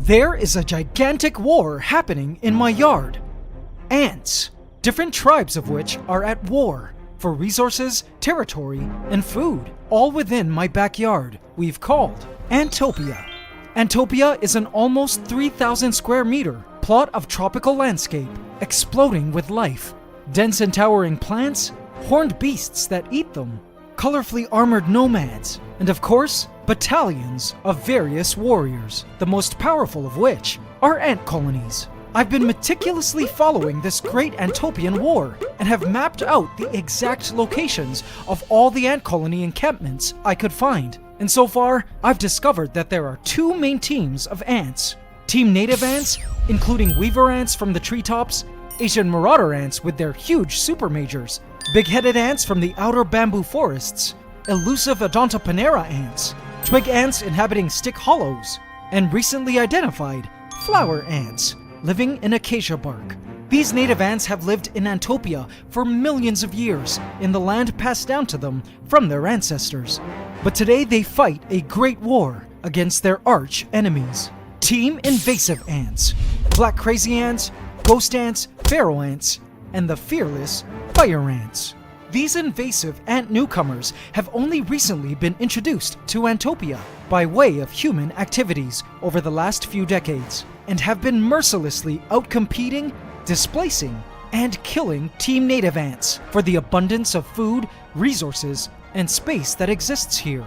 There is a gigantic war happening in my yard. Ants, different tribes of which are at war for resources, territory, and food, all within my backyard, we've called Antopia. Antopia is an almost 3,000 square meter plot of tropical landscape, exploding with life. Dense and towering plants, horned beasts that eat them, colorfully armored nomads, and of course, battalions of various warriors, the most powerful of which are ant colonies. I've been meticulously following this great Antopian war and have mapped out the exact locations of all the ant colony encampments I could find. And so far, I've discovered that there are two main teams of ants. Team native ants, including weaver ants from the treetops, Asian marauder ants with their huge super majors, big-headed ants from the outer bamboo forests, elusive Odontopanera ants, twig ants inhabiting stick hollows, and recently identified flower ants living in acacia bark. These native ants have lived in Antopia for millions of years in the land passed down to them from their ancestors. But today they fight a great war against their arch enemies. Team invasive ants, black crazy ants, ghost ants, pharaoh ants, and the fearless fire ants. These invasive ant newcomers have only recently been introduced to Antopia by way of human activities over the last few decades, and have been mercilessly outcompeting, displacing, and killing Team Native ants for the abundance of food, resources, and space that exists here.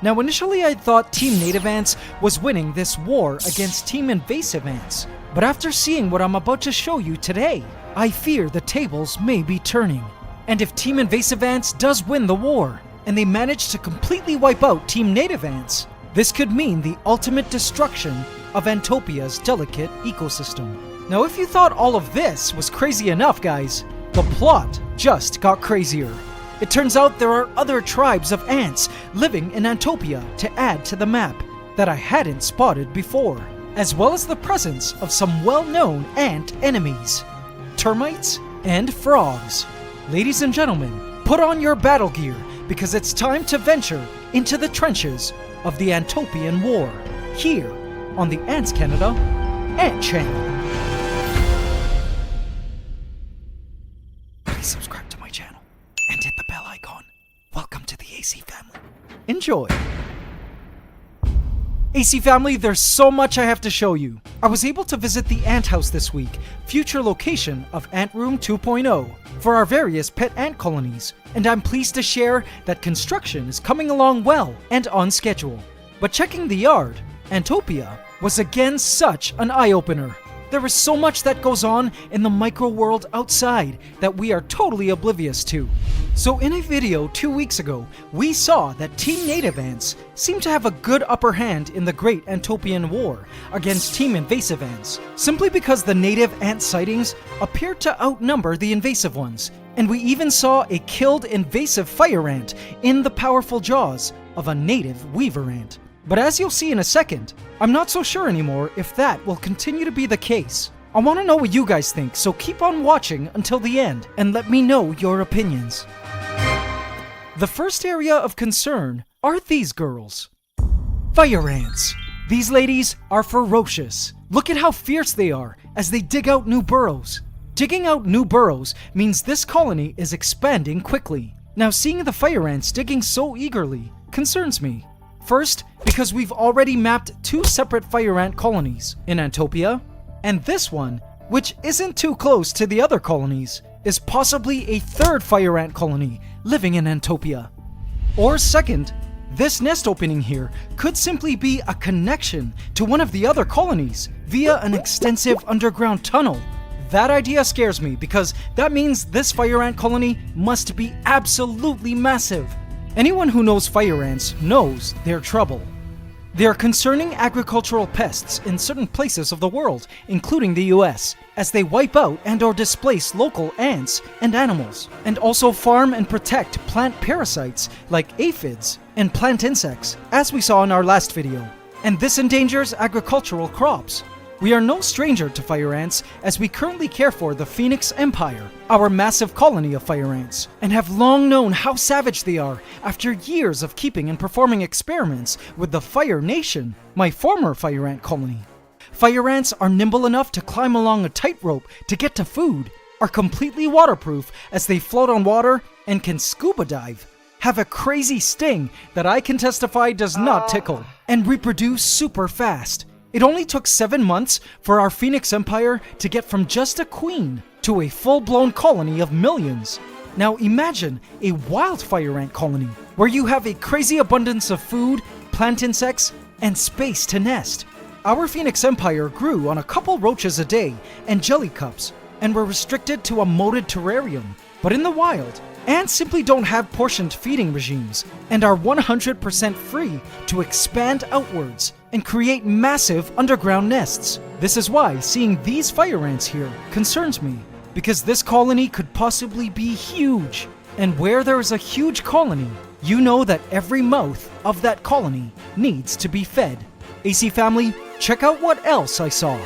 Now initially I thought Team Native ants was winning this war against Team Invasive ants, but after seeing what I'm about to show you today, I fear the tables may be turning. And if Team Invasive ants does win the war, and they manage to completely wipe out Team Native ants, this could mean the ultimate destruction of Antopia's delicate ecosystem. Now if you thought all of this was crazy enough, guys, the plot just got crazier. It turns out there are other tribes of ants living in Antopia to add to the map that I hadn't spotted before, as well as the presence of some well-known ant enemies, termites and frogs. Ladies and gentlemen, put on your battle gear because it's time to venture into the trenches of the Antopian War here on the Ants Canada Ant Channel. Please subscribe to my channel and hit the bell icon. Welcome to the AC family. Enjoy. AC family, there's so much I have to show you. I was able to visit the ant house this week, future location of Ant Room 2.0, for our various pet ant colonies, and I'm pleased to share that construction is coming along well and on schedule. But checking the yard, Antopia was again such an eye-opener. There is so much that goes on in the micro world outside that we are totally oblivious to. So in a video 2 weeks ago, we saw that Team Native ants seem to have a good upper hand in the Great Antopian War against Team Invasive ants, simply because the native ant sightings appeared to outnumber the invasive ones, and we even saw a killed invasive fire ant in the powerful jaws of a native weaver ant. But as you'll see in a second, I'm not so sure anymore if that will continue to be the case. I want to know what you guys think, so keep on watching until the end and let me know your opinions. The first area of concern are these girls. Fire ants. These ladies are ferocious. Look at how fierce they are as they dig out new burrows. Digging out new burrows means this colony is expanding quickly. Now seeing the fire ants digging so eagerly concerns me. First, because we've already mapped two separate fire ant colonies in Antopia, and this one, which isn't too close to the other colonies, is possibly a third fire ant colony living in Antopia. Or second, this nest opening here could simply be a connection to one of the other colonies via an extensive underground tunnel. That idea scares me because that means this fire ant colony must be absolutely massive. Anyone who knows fire ants knows they're trouble. They are concerning agricultural pests in certain places of the world, including the US, as they wipe out and/or displace local ants and animals, and also farm and protect plant parasites like aphids and plant insects, as we saw in our last video. And this endangers agricultural crops. We are no stranger to fire ants, as we currently care for the Phoenix Empire, our massive colony of fire ants, and have long known how savage they are after years of keeping and performing experiments with the Fire Nation, my former fire ant colony. Fire ants are nimble enough to climb along a tightrope to get to food, are completely waterproof as they float on water, and can scuba dive, have a crazy sting that I can testify does not tickle, and reproduce super fast. It only took 7 months for our Phoenix Empire to get from just a queen to a full-blown colony of millions. Now imagine a wildfire ant colony, where you have a crazy abundance of food, plant insects, and space to nest. Our Phoenix Empire grew on a couple roaches a day and jelly cups, and were restricted to a moated terrarium. But in the wild, ants simply don't have portioned feeding regimes, and are 100% free to expand outwards and create massive underground nests. This is why seeing these fire ants here concerns me, because this colony could possibly be huge. And where there is a huge colony, you know that every mouth of that colony needs to be fed. AC family, check out what else I saw.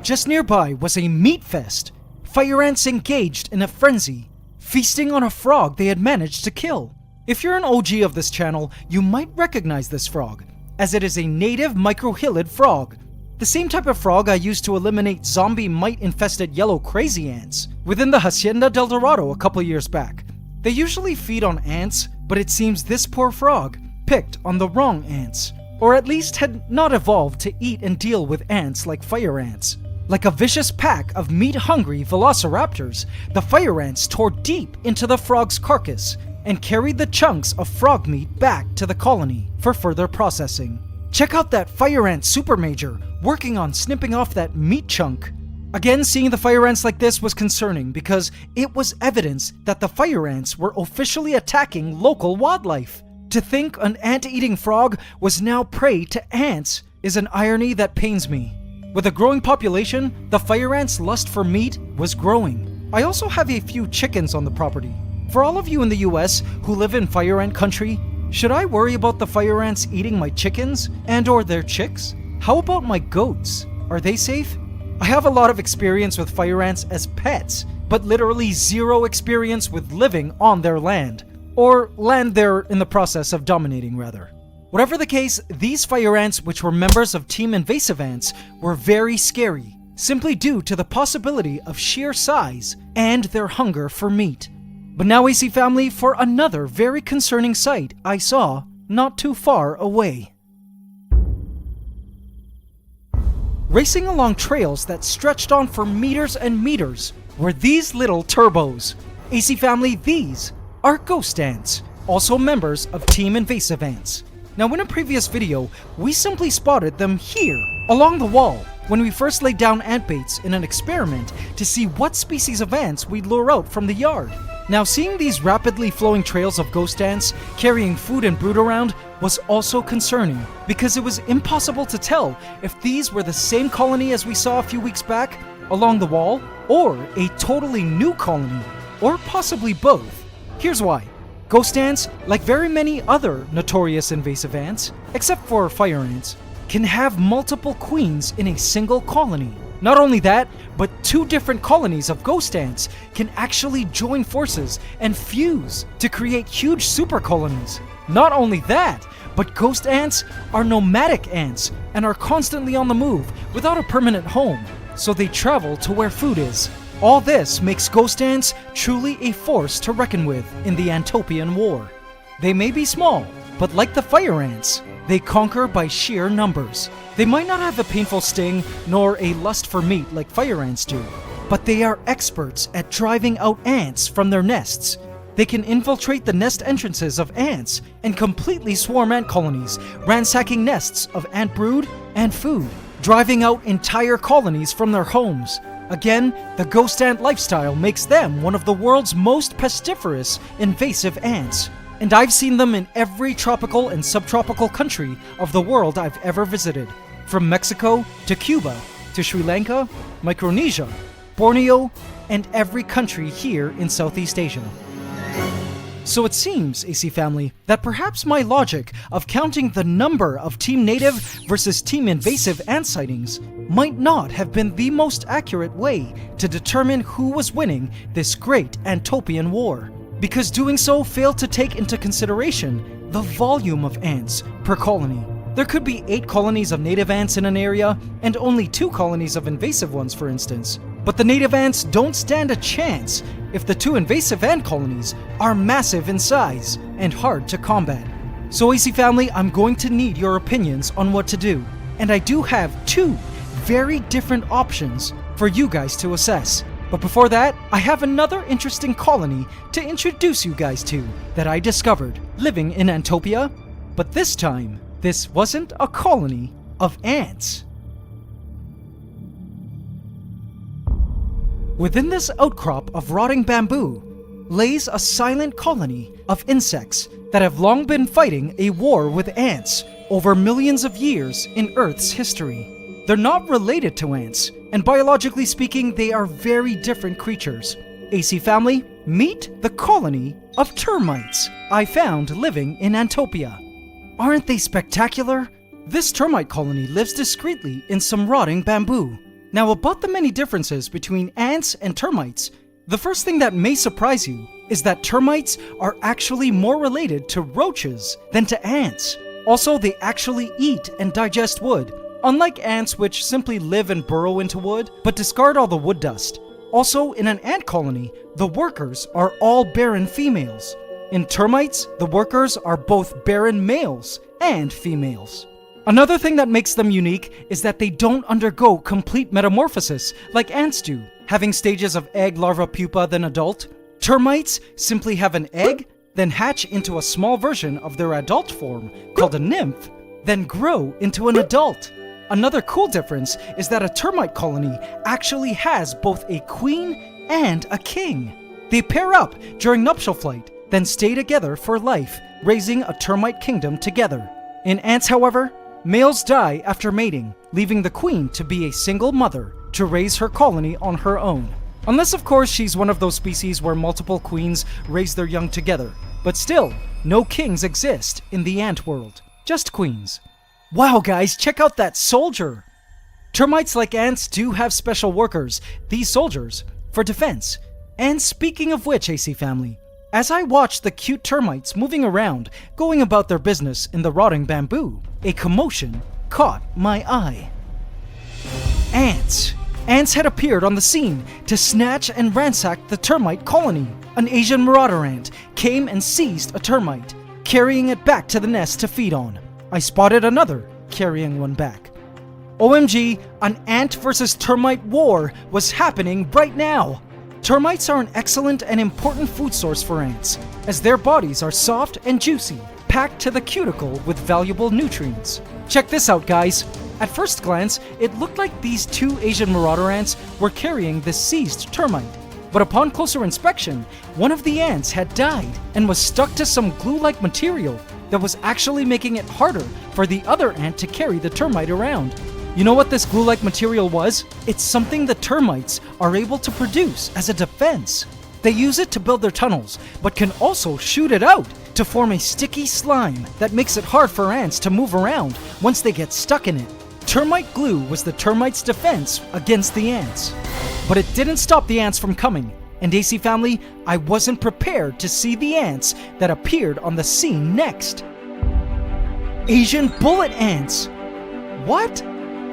Just nearby was a meat fest. Fire ants engaged in a frenzy, feasting on a frog they had managed to kill. If you're an OG of this channel, you might recognize this frog, as it is a native microhylid frog. The same type of frog I used to eliminate zombie mite-infested yellow crazy ants within the Hacienda del Dorado a couple years back. They usually feed on ants, but it seems this poor frog picked on the wrong ants, or at least had not evolved to eat and deal with ants like fire ants. Like a vicious pack of meat-hungry velociraptors, the fire ants tore deep into the frog's carcass and carried the chunks of frog meat back to the colony for further processing. Check out that fire ant super major working on snipping off that meat chunk. Again, seeing the fire ants like this was concerning because it was evidence that the fire ants were officially attacking local wildlife. To think an ant-eating frog was now prey to ants is an irony that pains me. With a growing population, the fire ants' lust for meat was growing. I also have a few chickens on the property. For all of you in the US who live in fire ant country, should I worry about the fire ants eating my chickens and/or their chicks? How about my goats? Are they safe? I have a lot of experience with fire ants as pets, but literally zero experience with living on their land. Or land they're in the process of dominating, rather. Whatever the case, these fire ants, which were members of Team Invasive Ants, were very scary, simply due to the possibility of sheer size and their hunger for meat. But now AC family, for another very concerning sight I saw not too far away. Racing along trails that stretched on for meters and meters were these little turbos. AC family, these are ghost ants, also members of Team Invasive Ants. Now, in a previous video, we simply spotted them here, along the wall, when we first laid down ant baits in an experiment to see what species of ants we'd lure out from the yard. Now, seeing these rapidly flowing trails of ghost ants carrying food and brood around was also concerning, because it was impossible to tell if these were the same colony as we saw a few weeks back along the wall, or a totally new colony, or possibly both. Here's why. Ghost ants, like very many other notorious invasive ants, except for fire ants, can have multiple queens in a single colony. Not only that, but 2 different colonies of ghost ants can actually join forces and fuse to create huge super colonies. Not only that, but ghost ants are nomadic ants and are constantly on the move without a permanent home, so they travel to where food is. All this makes ghost ants truly a force to reckon with in the Antopian War. They may be small, but like the fire ants, they conquer by sheer numbers. They might not have a painful sting nor a lust for meat like fire ants do, but they are experts at driving out ants from their nests. They can infiltrate the nest entrances of ants and completely swarm ant colonies, ransacking nests of ant brood and food, driving out entire colonies from their homes. Again, the ghost ant lifestyle makes them one of the world's most pestiferous invasive ants. And I've seen them in every tropical and subtropical country of the world I've ever visited. From Mexico to Cuba to Sri Lanka, Micronesia, Borneo, and every country here in Southeast Asia. So it seems, AC family, that perhaps my logic of counting the number of Team Native versus Team Invasive ant sightings might not have been the most accurate way to determine who was winning this great Antopian war, because doing so failed to take into consideration the volume of ants per colony. There could be 8 colonies of native ants in an area, and only 2 colonies of invasive ones, for instance. But the native ants don't stand a chance if the 2 invasive ant colonies are massive in size and hard to combat. So AC family, I'm going to need your opinions on what to do. And I do have 2 very different options for you guys to assess. But before that, I have another interesting colony to introduce you guys to that I discovered living in Antopia. But this time, this wasn't a colony of ants. Within this outcrop of rotting bamboo lays a silent colony of insects that have long been fighting a war with ants over millions of years in Earth's history. They're not related to ants, and biologically speaking, they are very different creatures. AC family, meet the colony of termites I found living in Antopia. Aren't they spectacular? This termite colony lives discreetly in some rotting bamboo. Now, about the many differences between ants and termites, the first thing that may surprise you is that termites are actually more related to roaches than to ants. Also, they actually eat and digest wood, unlike ants which simply live and burrow into wood, but discard all the wood dust. Also, in an ant colony, the workers are all barren females. In termites, the workers are both barren males and females. Another thing that makes them unique is that they don't undergo complete metamorphosis like ants do, having stages of egg, larva, pupa, then adult. Termites simply have an egg, then hatch into a small version of their adult form, called a nymph, then grow into an adult. Another cool difference is that a termite colony actually has both a queen and a king. They pair up during nuptial flight, then stay together for life, raising a termite kingdom together. In ants, however, males die after mating, leaving the queen to be a single mother to raise her colony on her own. Unless, of course, she's one of those species where multiple queens raise their young together. But still, no kings exist in the ant world, just queens. Wow, guys, check out that soldier! Termites, like ants, do have special workers, these soldiers, for defense. And speaking of which, AC family, as I watched the cute termites moving around, going about their business in the rotting bamboo, a commotion caught my eye. Ants! Ants had appeared on the scene to snatch and ransack the termite colony. An Asian marauder ant came and seized a termite, carrying it back to the nest to feed on. I spotted another carrying one back. OMG, an ant versus termite war was happening right now. Termites are an excellent and important food source for ants, as their bodies are soft and juicy, packed to the cuticle with valuable nutrients. Check this out, guys. At first glance, it looked like these 2 Asian marauder ants were carrying the seized termite. But upon closer inspection, one of the ants had died and was stuck to some glue-like material that was actually making it harder for the other ant to carry the termite around. You know what this glue-like material was? It's something the termites are able to produce as a defense. They use it to build their tunnels, but can also shoot it out to form a sticky slime that makes it hard for ants to move around once they get stuck in it. Termite glue was the termites' defense against the ants. But it didn't stop the ants from coming. And AC family, I wasn't prepared to see the ants that appeared on the scene next. Asian bullet ants! What?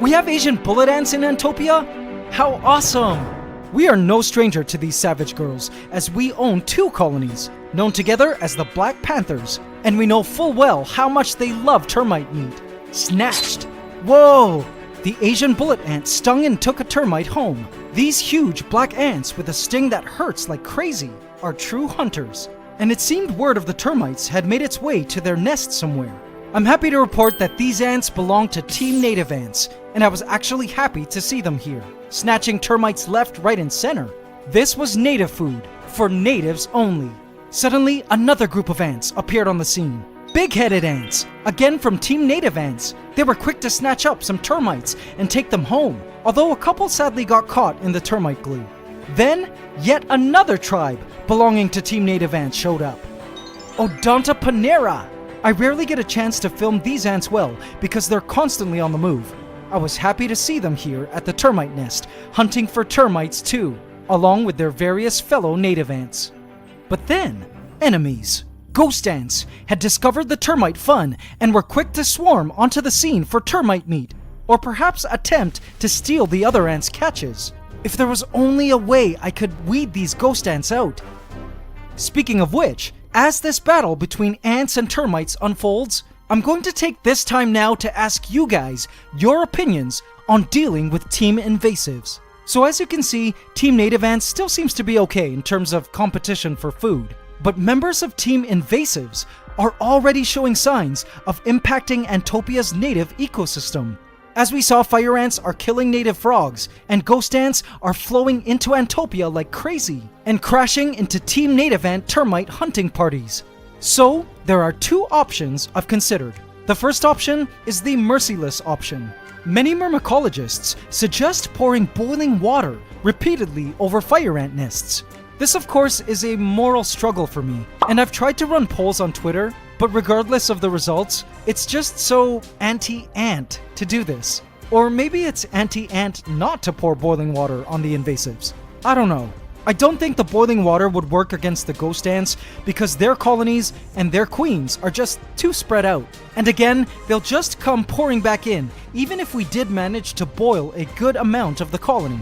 We have Asian bullet ants in Antopia? How awesome! We are no stranger to these savage girls, as we own 2 colonies, known together as the Black Panthers, and we know full well how much they love termite meat. Snatched! Whoa! The Asian bullet ant stung and took a termite home. These huge black ants with a sting that hurts like crazy are true hunters, and it seemed word of the termites had made its way to their nest somewhere. I'm happy to report that these ants belong to Team Native Ants, and I was actually happy to see them here, snatching termites left, right, and center. This was native food, for natives only. Suddenly, another group of ants appeared on the scene. Big-headed ants, again from Team Native Ants. They were quick to snatch up some termites and take them home, although a couple sadly got caught in the termite glue. Then, yet another tribe belonging to Team Native Ants showed up. Odonta Panera! I rarely get a chance to film these ants well because they're constantly on the move. I was happy to see them here at the termite nest, hunting for termites too, along with their various fellow native ants. But then, enemies. ghost ants had discovered the termite fun and were quick to swarm onto the scene for termite meat, or perhaps attempt to steal the other ants' catches. If there was only a way I could weed these ghost ants out. Speaking of which, as this battle between ants and termites unfolds, I'm going to take this time now to ask you guys your opinions on dealing with team invasives. So as you can see, Team Native Ants still seems to be okay in terms of competition for food, but members of Team Invasives are already showing signs of impacting Antopia's native ecosystem. As we saw, fire ants are killing native frogs, and ghost ants are flowing into Antopia like crazy, and crashing into Team Native Ant termite hunting parties. So, there are two options I've considered. The first option is the merciless option. Many myrmecologists suggest pouring boiling water repeatedly over fire ant nests. This, of course, is a moral struggle for me, and I've tried to run polls on Twitter, but regardless of the results, it's just so anti-ant to do this. Or maybe it's anti-ant not to pour boiling water on the invasives. I don't know. I don't think the boiling water would work against the ghost ants because their colonies and their queens are just too spread out. And again, they'll just come pouring back in, even if we did manage to boil a good amount of the colony.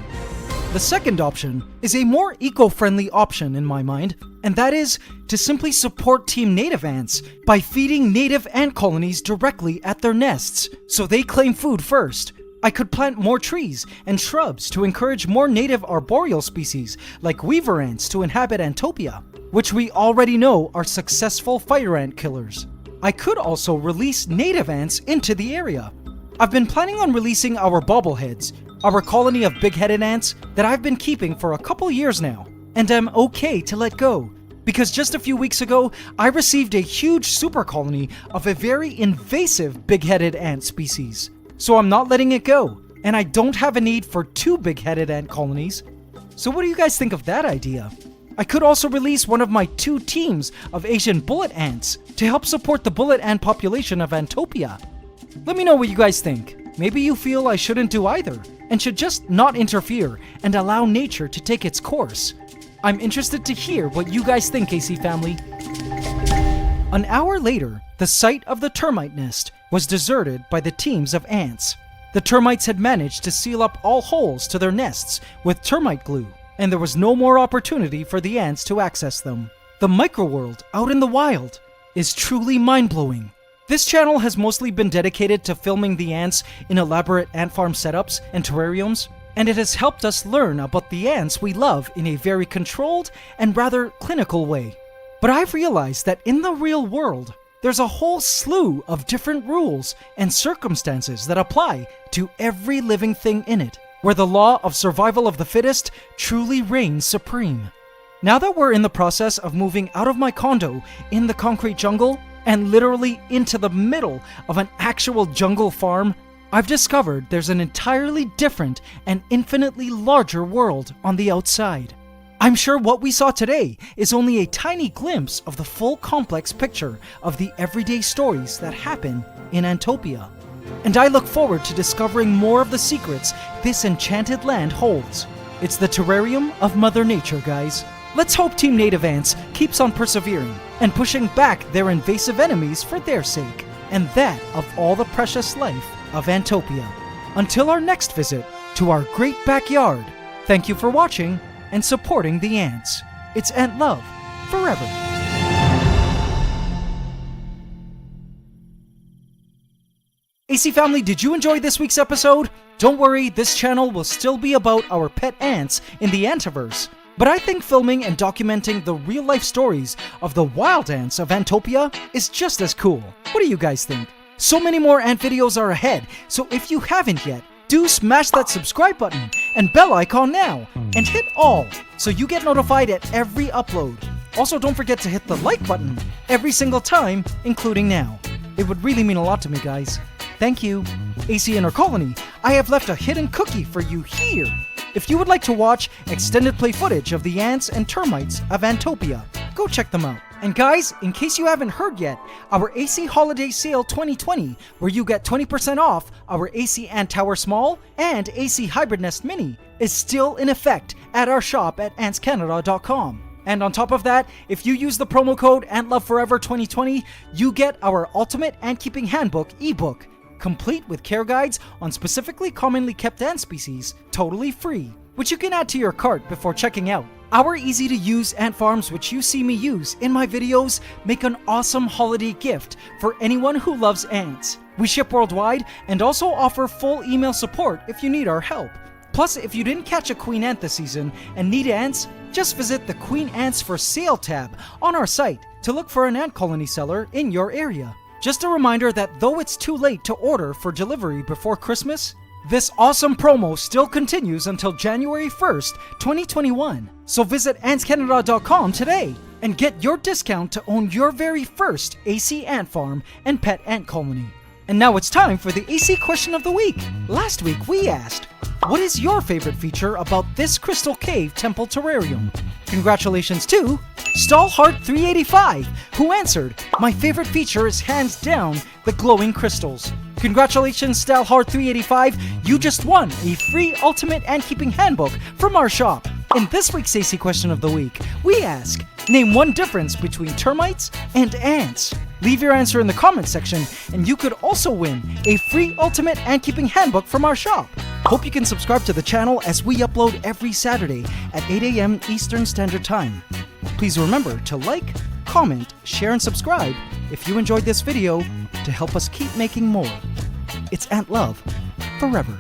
The second option is a more eco-friendly option in my mind, and that is to simply support Team Native Ants by feeding native ant colonies directly at their nests, so they claim food first. I could plant more trees and shrubs to encourage more native arboreal species like weaver ants to inhabit Antopia, which we already know are successful fire ant killers. I could also release native ants into the area. I've been planning on releasing our bobbleheads, our colony of big-headed ants that I've been keeping for a couple years now, and I'm okay to let go, because just a few weeks ago, I received a huge super colony of a very invasive big-headed ant species. So I'm not letting it go, and I don't have a need for two big-headed ant colonies. So what do you guys think of that idea? I could also release one of my 2 teams of Asian bullet ants to help support the bullet ant population of Antopia. Let me know what you guys think. Maybe you feel I shouldn't do either, and should just not interfere and allow nature to take its course. I'm interested to hear what you guys think, AC family. An hour later, the site of the termite nest was deserted by the teams of ants. The termites had managed to seal up all holes to their nests with termite glue, and there was no more opportunity for the ants to access them. The microworld out in the wild is truly mind-blowing. This channel has mostly been dedicated to filming the ants in elaborate ant farm setups and terrariums, and it has helped us learn about the ants we love in a very controlled and rather clinical way. But I've realized that in the real world, there's a whole slew of different rules and circumstances that apply to every living thing in it, where the law of survival of the fittest truly reigns supreme. Now that we're in the process of moving out of my condo in the concrete jungle and literally into the middle of an actual jungle farm, I've discovered there's an entirely different and infinitely larger world on the outside. I'm sure what we saw today is only a tiny glimpse of the full complex picture of the everyday stories that happen in Antopia. And I look forward to discovering more of the secrets this enchanted land holds. It's the terrarium of Mother Nature, guys. Let's hope Team Native Ants keeps on persevering and pushing back their invasive enemies for their sake, and that of all the precious life of Antopia. Until our next visit to our great backyard, thank you for watching and supporting the ants. It's Ant Love forever. AC family, did you enjoy this week's episode? Don't worry, this channel will still be about our pet ants in the Antiverse. But I think filming and documenting the real-life stories of the wild ants of Antopia is just as cool. What do you guys think? So many more ant videos are ahead, so if you haven't yet, do smash that subscribe button and bell icon now, and hit all so you get notified at every upload. Also, don't forget to hit the like button every single time, including now. It would really mean a lot to me, guys. Thank you. AC Inner Colony, I have left a hidden cookie for you here. If you would like to watch extended play footage of the ants and termites of Antopia, go check them out. And guys, in case you haven't heard yet, our AC Holiday Sale 2020, where you get 20% off our AC Ant Tower Small and AC Hybrid Nest Mini, is still in effect at our shop at antscanada.com. And on top of that, if you use the promo code AntLoveForever2020, you get our Ultimate Ant Keeping Handbook ebook, complete with care guides on specifically commonly kept ant species, totally free, which you can add to your cart before checking out. Our easy-to-use ant farms, which you see me use in my videos, make an awesome holiday gift for anyone who loves ants. We ship worldwide and also offer full email support if you need our help. Plus, if you didn't catch a queen ant this season and need ants, just visit the Queen Ants for Sale tab on our site to look for an ant colony seller in your area. Just a reminder that though it's too late to order for delivery before Christmas, this awesome promo still continues until January 1st, 2021. So visit antscanada.com today and get your discount to own your very first AC ant farm and pet ant colony. And now it's time for the AC question of the week. Last week we asked, what is your favorite feature about this Crystal Cave Temple Terrarium? Congratulations to Stallheart385, who answered, my favorite feature is hands down the glowing crystals. Congratulations, Stallheart385, you just won a free Ultimate Ant Keeping Handbook from our shop. In this week's AC question of the week, we ask, name one difference between termites and ants. Leave your answer in the comment section, and you could also win a free Ultimate Ant Keeping Handbook from our shop. Hope you can subscribe to the channel as we upload every Saturday at 8 a.m. Eastern Standard Time. Please remember to like, comment, share, and subscribe if you enjoyed this video to help us keep making more. It's Ant Love forever.